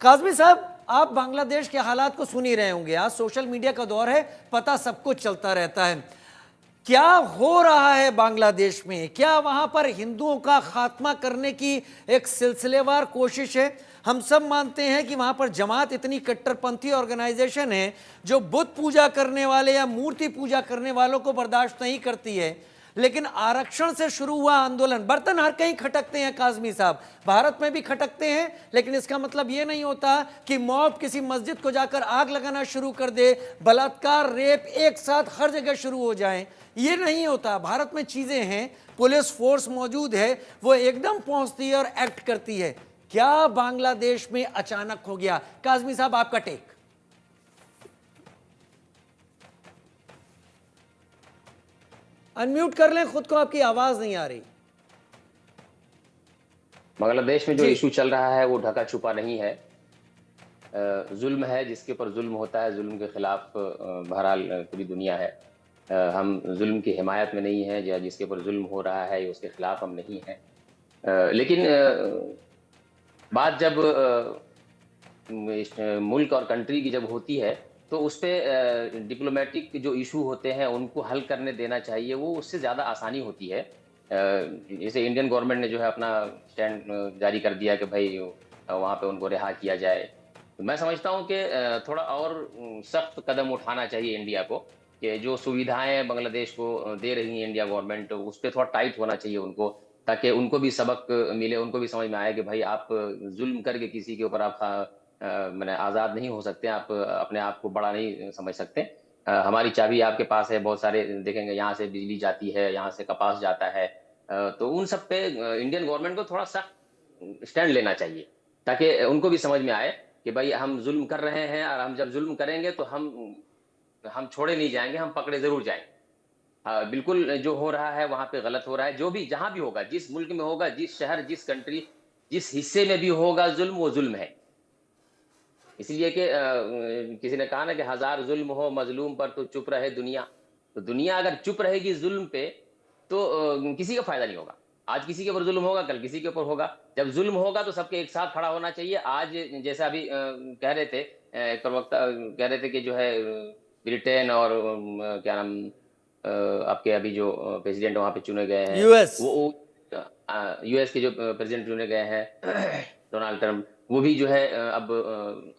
काज़मी साहब, आप बांग्लादेश के हालात को सुन ही रहे होंगे। आज सोशल मीडिया का दौर है, पता सब कुछ चलता रहता है। क्या हो रहा है बांग्लादेश में? क्या वहां पर हिंदुओं का खात्मा करने की एक सिलसिलेवार कोशिश है? हम सब मानते हैं कि वहां पर जमात इतनी कट्टरपंथी ऑर्गेनाइजेशन है जो बुत पूजा करने वाले या मूर्ति पूजा करने वालों को बर्दाश्त नहीं करती है। लेकिन आरक्षण से शुरू हुआ आंदोलन, बर्तन हर कहीं खटकते हैं काजमी साहब, भारत में भी खटकते हैं, लेकिन इसका मतलब यह नहीं होता कि मॉब किसी मस्जिद को जाकर आग लगाना शुरू कर दे, बलात्कार, रेप एक साथ हर जगह शुरू हो जाए। ये नहीं होता। भारत में चीजें हैं, पुलिस फोर्स मौजूद है, वो एकदम पहुंचती है और एक्ट करती है। क्या बांग्लादेश में अचानक हो गया? काजमी साहब, आपका टेक। अनम्यूट कर लें खुद को, आपकी आवाज नहीं आ रही। बांग्लादेश में जो जी। इशू चल रहा है वो ढका छुपा नहीं है। जुल्म है, जिसके ऊपर जुल्म होता है, जुल्म के खिलाफ बहरहाल पूरी दुनिया है। हम जुल्म की हिमायत में नहीं है, या जिसके ऊपर जुल्म हो रहा है उसके खिलाफ हम नहीं हैं। लेकिन बात जब मुल्क और कंट्री की जब होती है तो उस पर डिप्लोमेटिक जो इशू होते हैं उनको हल करने देना चाहिए, वो उससे ज़्यादा आसानी होती है। जैसे इंडियन गवर्नमेंट ने जो है अपना स्टैंड जारी कर दिया कि भाई वहाँ पे उनको रिहा किया जाए। तो मैं समझता हूँ कि थोड़ा और सख्त कदम उठाना चाहिए इंडिया को, कि जो सुविधाएं बांग्लादेश को दे रही है इंडिया गवर्नमेंट, उस पर थोड़ा टाइट होना चाहिए उनको, ताकि उनको भी सबक मिले, उनको भी समझ में आए कि भाई आप जुल्म करके किसी के ऊपर आप मैंने आज़ाद नहीं हो सकते, आप अपने आप को बड़ा नहीं समझ सकते। हमारी चाबी आपके पास है, बहुत सारे देखेंगे यहाँ से बिजली जाती है, यहाँ से कपास जाता है। तो उन सब पे इंडियन गवर्नमेंट को थोड़ा सख्त स्टैंड लेना चाहिए, ताकि उनको भी समझ में आए कि भाई हम जुल्म कर रहे हैं, और हम जब जुल्म करेंगे तो हम छोड़े नहीं जाएंगे, हम पकड़े जरूर जाएंगे। बिल्कुल जो हो रहा है वहां पे गलत हो रहा है। जो भी जहां भी होगा, जिस मुल्क में होगा, जिस शहर, जिस कंट्री, जिस हिस्से में भी होगा जुल्म, वो जुल्म है। इसलिए कि किसी ने कहा ना कि हजार जुल्म हो मजलूम पर तो चुप रहे दुनिया। तो दुनिया अगर चुप रहेगी जुल्म पे तो किसी का फायदा नहीं होगा। आज किसी के ऊपर जुल्म होगा, कल किसी के ऊपर होगा। जब जुल्म होगा तो सबके एक साथ खड़ा होना चाहिए। आज जैसा अभी कह रहे थे एक प्रवक्ता कह रहे थे कि जो है ब्रिटेन और क्या नाम आपके अभी जो प्रेसिडेंट वहां पे चुने गए हैं, यूएस। वो यूएस के जो प्रेसिडेंट चुने गए हैं डोनाल्ड ट्रम्प, वो भी जो है अब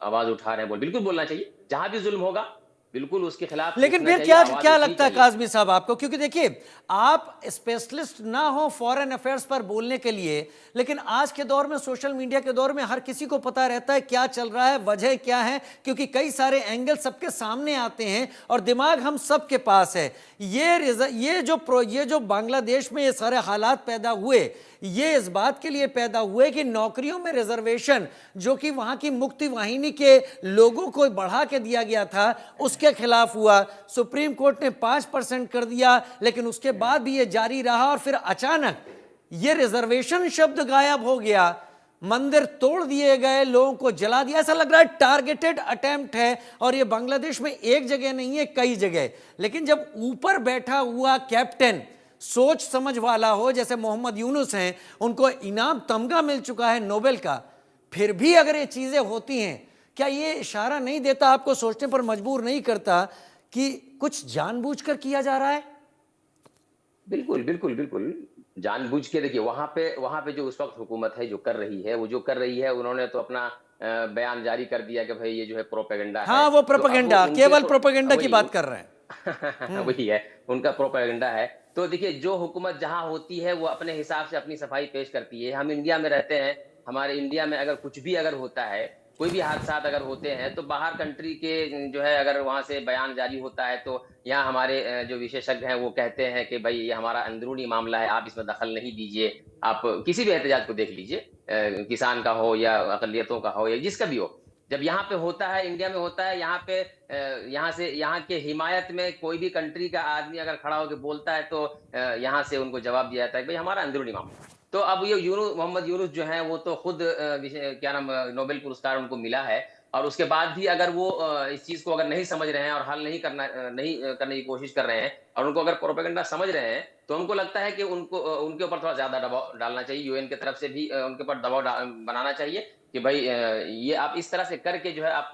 आवाज उठा रहे हैं। बिल्कुल बोलना चाहिए, जहां भी जुल्म होगा बिल्कुल उसके खिलाफ लेकिन उठना फिर चाहिए, क्या आवाज क्या उठनी लगता है चाहिए। काजमी साहब आपको? क्योंकि देखिए, आप स्पेशलिस्ट ना हो फॉरेन अफेयर्स पर बोलने के लिए, लेकिन आज के दौर में, सोशल मीडिया के दौर में, हर किसी को पता रहता है क्या चल रहा है, वजह क्या है, क्योंकि कई सारे एंगल सबके सामने आते हैं और दिमाग हम सबके पास है। ये जो बांग्लादेश में ये सारे हालात पैदा हुए, ये इस बात के लिए पैदा हुए कि नौकरियों में रिजर्वेशन जो कि वहां की मुक्ति वाहिनी के लोगों को बढ़ा के दिया गया था, उसके खिलाफ हुआ। सुप्रीम कोर्ट ने 5% कर दिया, लेकिन उसके बाद भी ये जारी रहा और फिर अचानक ये रिजर्वेशन शब्द गायब हो गया, मंदिर तोड़ दिए गए, लोगों को जला दिया। ऐसा लग रहा है टारगेटेड अटेम्प्ट है, और ये बांग्लादेश में एक जगह नहीं है, कई जगह। लेकिन जब ऊपर बैठा हुआ कैप्टन सोच समझ वाला हो, जैसे मोहम्मद यूनुस हैं, उनको इनाम तमगा मिल चुका है नोबेल का, फिर भी अगर ये चीजें होती हैं, क्या ये इशारा नहीं देता, आपको सोचने पर मजबूर नहीं करता कि कुछ जानबूझकर किया जा रहा है? बिल्कुल बिल्कुल बिल्कुल, जानबूझ के। देखिए वहां पे जो उस वक्त हुकूमत है जो कर रही है, वो जो कर रही है, उन्होंने तो अपना बयान जारी कर दिया कि भाई ये जो है प्रोपेगेंडा है। हाँ, वो तो अब प्रोपेगेंडा, उनके केवल तो प्रोपेगेंडा की वही बात कर रहे हैं। वही है, उनका प्रोपेगेंडा है। तो देखिए, जो हुकूमत जहां होती है वो अपने हिसाब से अपनी सफाई पेश करती है। हम इंडिया में रहते हैं, हमारे इंडिया में अगर कुछ भी अगर होता है, कोई भी हादसा अगर होते हैं, तो बाहर कंट्री के जो है अगर वहां से बयान जारी होता है, तो यहाँ हमारे जो विशेषज्ञ हैं वो कहते हैं कि भाई ये हमारा अंदरूनी मामला है, आप इसमें दखल नहीं दीजिए। आप किसी भी एहतजाज को देख लीजिए, किसान का हो या अकलियतों का हो या जिसका भी हो। जब यहाँ पे होता है, इंडिया में होता है, यहाँ पे यहाँ से यहाँ के हिमायत में कोई भी कंट्री का आदमी अगर खड़ा होकर बोलता है, तो यहाँ से उनको जवाब दिया जाता है भाई हमारा अंदरूनी मामला है। तो अब ये मोहम्मद यूनुस जो हैं वो तो खुद क्या नाम नोबेल पुरस्कार उनको मिला है और उसके बाद भी अगर वो इस चीज़ को अगर नहीं समझ रहे हैं और हल नहीं करने की कोशिश कर रहे हैं और उनको अगर प्रोपेगेंडा समझ रहे हैं, तो हमको लगता है कि उनको उनके ऊपर थोड़ा ज़्यादा दबाव डालना चाहिए। यूएन की तरफ से भी उनके ऊपर दबाव बनाना चाहिए कि भाई ये आप इस तरह से करके जो है आप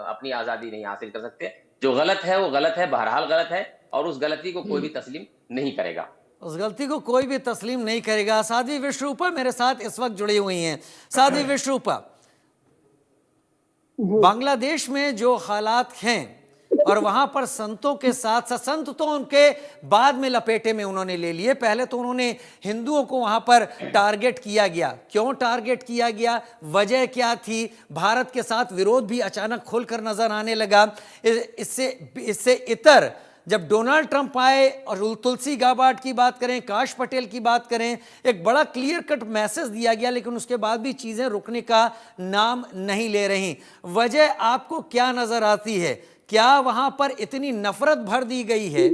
अपनी आज़ादी नहीं हासिल कर सकते। जो गलत है वो गलत है, बहरहाल गलत है और उस गलती को कोई भी तस्लीम नहीं करेगा। उस गलती को कोई भी तस्लीम नहीं करेगा। साध्वी विश्वरूपा मेरे साथ इस वक्त जुड़ी हुई हैं। साध्वी विश्वरूपा, बांग्लादेश में जो हालात हैं और वहां पर संतों के साथ साथ, संत तो उनके बाद में लपेटे में उन्होंने ले लिए, पहले तो उन्होंने हिंदुओं को वहां पर टारगेट किया गया। क्यों टारगेट किया गया, वजह क्या थी? भारत के साथ विरोध भी अचानक खुलकर नजर आने लगा। इससे इतर जब डोनाल्ड ट्रंप आए और तुलसी गाबार्ड की बात करें, काश पटेल की बात करें, एक बड़ा क्लियर कट मैसेज दिया गया, लेकिन उसके बाद भी चीजें रुकने का नाम नहीं ले रही। वजह आपको क्या नजर आती है? क्या वहां पर इतनी नफरत भर दी गई है,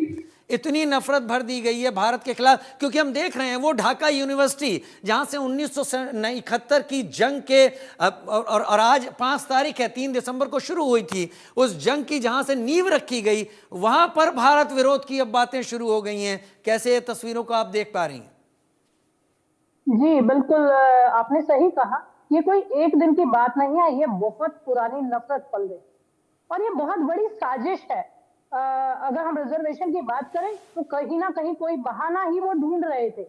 इतनी नफरत भर दी गई है भारत के खिलाफ? क्योंकि हम देख रहे हैं वो ढाका यूनिवर्सिटी जहां से 1971 की जंग के और आज 5 तारीख है, 3 दिसंबर को शुरू हुई थी, उस जंग की जहां से नींव रखी गई, वहां पर भारत विरोध की अब बातें शुरू हो गई हैं। कैसे ये तस्वीरों को आप देख पा रही हैं? जी, बिल्कुल आपने सही कहा। ये कोई एक दिन की बात नहीं है, ये बहुत पुरानी नफ़रत पल गई और ये बहुत बड़ी साजिश है। अगर हम रिज़र्वेशन की बात करें, तो कहीं न कहीं कोई बहाना ही वो ढूँढ रहे थे।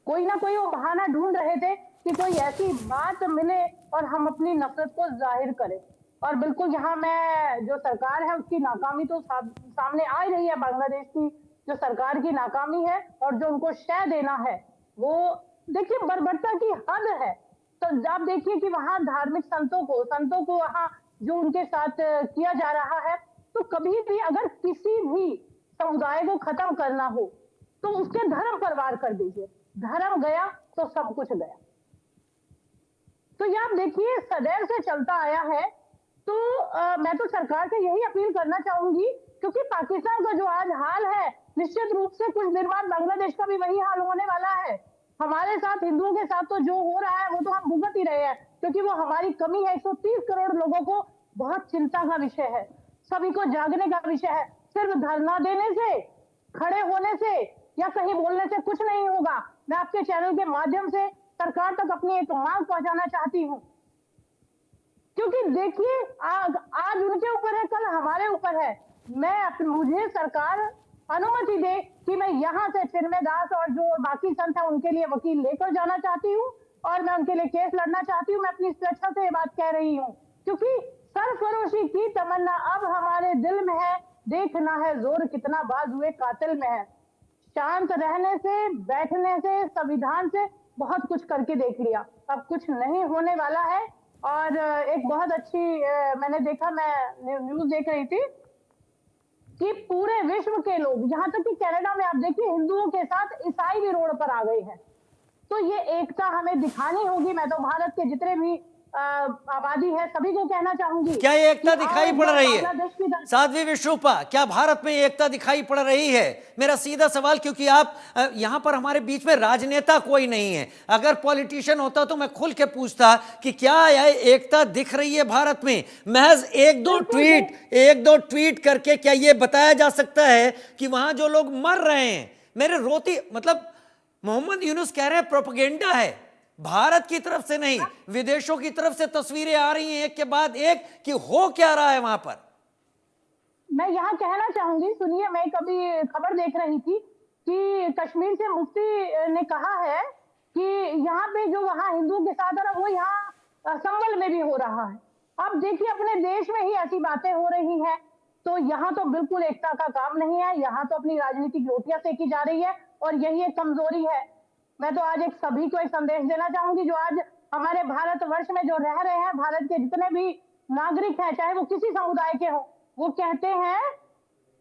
कोई ना कोई वो बहाना ढूँढ रहे थे कि कोई ऐसी बात मिले और हम अपनी नफ़रत को ज़ाहिर करें। और बिल्कुल यहाँ मैं जो सरकार है उसकी नाकामी तो सामने आ ही रही है। बांग्लादेश की जो सरकार की नाकामी है और जो उनको शय देना है, वो देखिए बर्बरता की हद है। तो आप देखिए कि वहाँ धार्मिक संतों को वहाँ जो उनके साथ किया जा रहा है, तो कभी भी अगर किसी भी समुदाय को खत्म करना हो, तो उसके धर्म पर वार कर दीजिए। धर्म गया तो सब कुछ गया। तो ये आप देखिए सदैव से चलता आया है। तो मैं तो सरकार से यही अपील करना चाहूंगी, क्योंकि पाकिस्तान का जो आज हाल है, निश्चित रूप से कुछ देर बाद बांग्लादेश का भी वही हाल होने वाला है। हमारे साथ हिंदुओं के साथ तो जो हो रहा है वो तो हम भुगत ही रहे हैं, क्योंकि वो हमारी कमी है। 130 करोड़ लोगों को बहुत चिंता का विषय है, सभी को जागने का विषय है। सिर्फ धरना देने से, खड़े होने से या कहीं बोलने से कुछ नहीं होगा। मैं आपके चैनल के माध्यम से सरकार तक अपनी एक मांग पहुंचाना चाहती हूँ, क्योंकि देखिए आज उनके ऊपर है, कल हमारे ऊपर है। मुझे सरकार अनुमति दे कि मैं यहाँ से चिन्मय दास और जो बाकी संत है उनके लिए वकील लेकर जाना चाहती हूँ और मैं उनके लिए केस लड़ना चाहती हूँ। मैं अपनी स्वेच्छा से ये बात कह रही हूँ, क्योंकि सरफरोशी की तमन्ना अब हमारे दिल में है। देखना है जोर कितना बाजुए कातिल में है। शांत रहने से, बैठने से, संविधान से बहुत कुछ करके देख लिया, अब कुछ नहीं होने वाला है। और एक बहुत अच्छी मैंने देखा, मैं न्यूज देख रही थी कि पूरे विश्व के लोग, यहाँ तक कि कनाडा में आप देखिए हिंदुओं के साथ ईसाई भी रोड पर आ गए हैं। तो ये एकता हमें दिखानी होगी। मैं तो भारत के जितने भी आबादी है सभी को कहना चाहूंगी। क्या ये एकता दिखाई पड़ रही है साध्वी विश्वरूपा? क्या भारत में एकता दिखाई पड़ रही है? मेरा सीधा सवाल, क्योंकि आप यहां पर हमारे बीच में राजनेता कोई नहीं है। अगर पॉलिटिशियन होता तो मैं खुल के पूछता कि क्या यह एकता दिख रही है भारत में? महज एक दो ट्वीट करके क्या यह बताया जा सकता है कि वहां जो लोग मर रहे हैं, मेरे रोती मतलब मोहम्मद यूनुस कह रहे हैं प्रोपेगेंडा है, भारत की तरफ से नहीं, विदेशों की तरफ से तस्वीरें आ रही हैं एक के बाद एक कि हो क्या रहा है वहां पर। मैं यहाँ कहना चाहूंगी, सुनिए, मैं कभी खबर देख रही थी कि कश्मीर से मुफ्ती ने कहा है कि यहाँ पे जो वहाँ हिंदुओं के साथ हो रहा है वो यहाँ संभल में भी हो रहा है। अब देखिए अपने देश में ही ऐसी बातें हो रही हैं, तो यहाँ तो बिल्कुल एकता का काम नहीं है। यहाँ तो अपनी राजनीतिक रोटियां सेकी जा रही है और यही एक कमजोरी है। मैं तो आज सभी को एक संदेश देना चाहूंगी, जो आज हमारे भारतवर्ष में जो रह रहे हैं, भारत के जितने भी नागरिक हैं, चाहे वो किसी समुदाय के हों, वो कहते हैं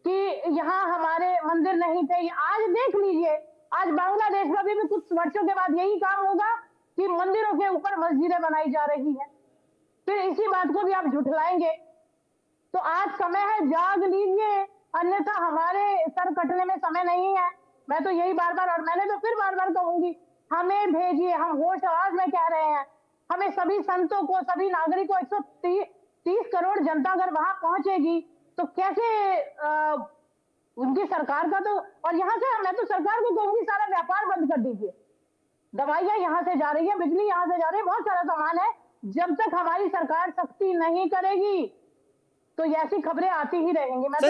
कि यहाँ हमारे मंदिर नहीं थे। आज देख लीजिए, आज बांग्लादेश में भी कुछ वर्षों के बाद यही काम होगा कि मंदिरों के ऊपर मस्जिदें बनाई जा रही हैं। फिर इसी बात को भी आप झुठलाएंगे। तो आज समय है, जाग लीजिए, अन्यथा हमारे सर कटने में समय नहीं है। मैं तो यही बार बार, और मैंने तो फिर बार बार कहूंगी हमें भेजिए, हम होश आवाज में कह रहे हैं। हमें सभी संतों को, सभी नागरिकों, 130 करोड़ जनता अगर वहां पहुंचेगी तो कैसे उनकी सरकार का तो, और यहाँ से मैं तो सरकार को कहूंगी सारा व्यापार बंद कर दीजिए। दवाइयां यहाँ से जा रही है, बिजली यहाँ से जा रही है, बहुत सारा सामान है। जब तक हमारी सरकार सख्ती नहीं करेगी तो ऐसी खबरें आती ही रहेंगी। मैं तो